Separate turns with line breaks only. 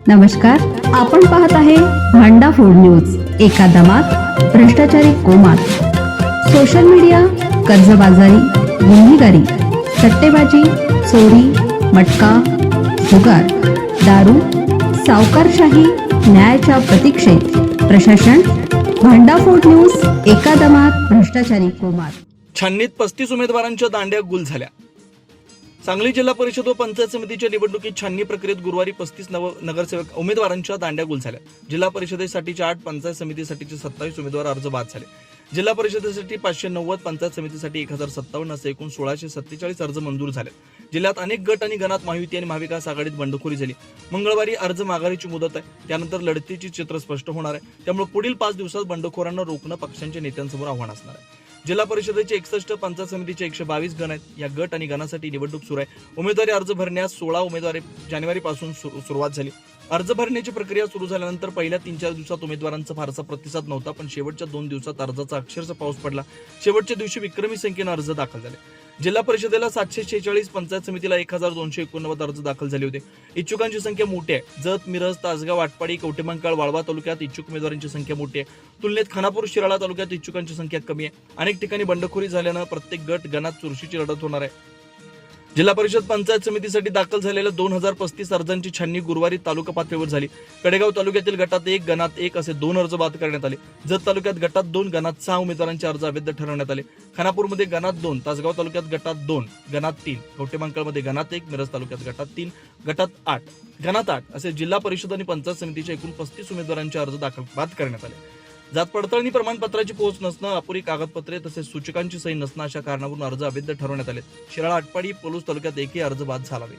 नमस्कार, आपण पाहत आहे भांडा फूड न्यूज. एका दमात भ्रष्टाचारी कोमात. सोशल मीडिया, कर्जबाजारी, गुन्हेगारी, सट्टेबाजी, चोरी, मटका, जुगार, दारू, सावकारशाही, न्यायाच्या प्रतीक्षेत प्रशासन. भांडा फूड न्यूज. एका दमात भ्रष्टाचारी कोमात.
छाननीत 35 उमेदवारांच्या दांड्या गुल झाल्या. सांगली जिल्हा परिषद व पंचायत समितीच्या निवडणुकीत छाननी प्रक्रियेत गुरुवारी 35 नगरसेवक उमेदवारांच्या दांड्या गुल झाल्या. जिल्हा परिषदेसाठीच्या 8, पंचायत समितीसाठीचे 27 उमेदवार अर्ज बाद झाले. जिल्हा परिषदेसाठी 590, पंचायत समितीसाठी 1057 असे एकूण 1647 अर्ज मंजूर झाले. जिल्ह्यात अनेक गट आणि गणात महायुती आणि महाविकास आघाडीत बंडखोरी झाली. मंगळवारी अर्ज माघारीची मुदत आहे. त्यानंतर लढतीची चित्र स्पष्ट होणार आहे. त्यामुळे पुढील 5 दिवसात बंडखोरांना रोखणं पक्षांच्या नेत्यांसमोर आव्हान असणार आहे. जिल्हा परिषदेचे 61, पंचायत समितीचे 122 गण आहेत. या गट आणि गणासाठी निवडणूक सुरू आहे. उमेदवारी अर्ज भरण्यास 16 उमेदवारी जानेवारीपासून सुरुवात झाली. अर्ज भरण्याची प्रक्रिया सुरू झाल्यानंतर पहिल्या 3-4 दिवसात उमेदवारांचा फारसा प्रतिसाद नव्हता, पण शेवटच्या 2 दिवसात अर्जाचा अक्षरशः पाऊस पडला. शेवटच्या दिवशी विक्रमी संख्येने अर्ज दाखल झाले. जिल्हा परिषदेला 746, पंचायत समितीला 1289 अर्ज दाखल झाले होते. इच्छुकांची संख्या मोठी आहे. जत, मिरज, तासगाव, आटपाडी, कवठेमंकाळ, वाळवा तालुक्यात इच्छुक उमेदवारांची संख्या मोठी आहे. तुलनेत खानापूर, शिराळा तालुक्यात इच्छुकांची संख्या कमी आहे. अनेक ठिकाणी बंडखोरी झाल्यानं प्रत्येक गट गणात चुरशीची लढत होणार आहे. जिल्हा परिषद पंचायत समितीसाठी दाखल झालेल्या 2035 अर्जांची छाननी गुरुवारी तालुका पातळीवर झाली. कडेगाव तालुक्यातील गटात 1, गणात 1 असे 2 अर्ज बाद करण्यात आले. जत तालुक्यात गटात 2, गणात 6 उमेदवारांचे अर्ज अवैध ठरवण्यात आले. खानापूरमध्ये गणात 2, तासगाव तालुक्यात गटात 2, गणात 3, कवठेमंकाळमध्ये गणात 1, मिरज तालुक्यात गटात 3, गटात 8, गणात 8 असे जिल्हा परिषद आणि पंचायत समितीच्या एकूण 35 उमेदवारांचे अर्ज बाद करण्यात आले. जात पडताळणी प्रमाणपत्राची पोहोच नसणं, अपुरी कागदपत्रे तसेच सूचकांची सही नसणं अशा कारणावरून अर्ज अवैध ठरवण्यात आले. शिराळा, आटपाडी, पलूस तालुक्यात एकही अर्ज बाद झाला नाही.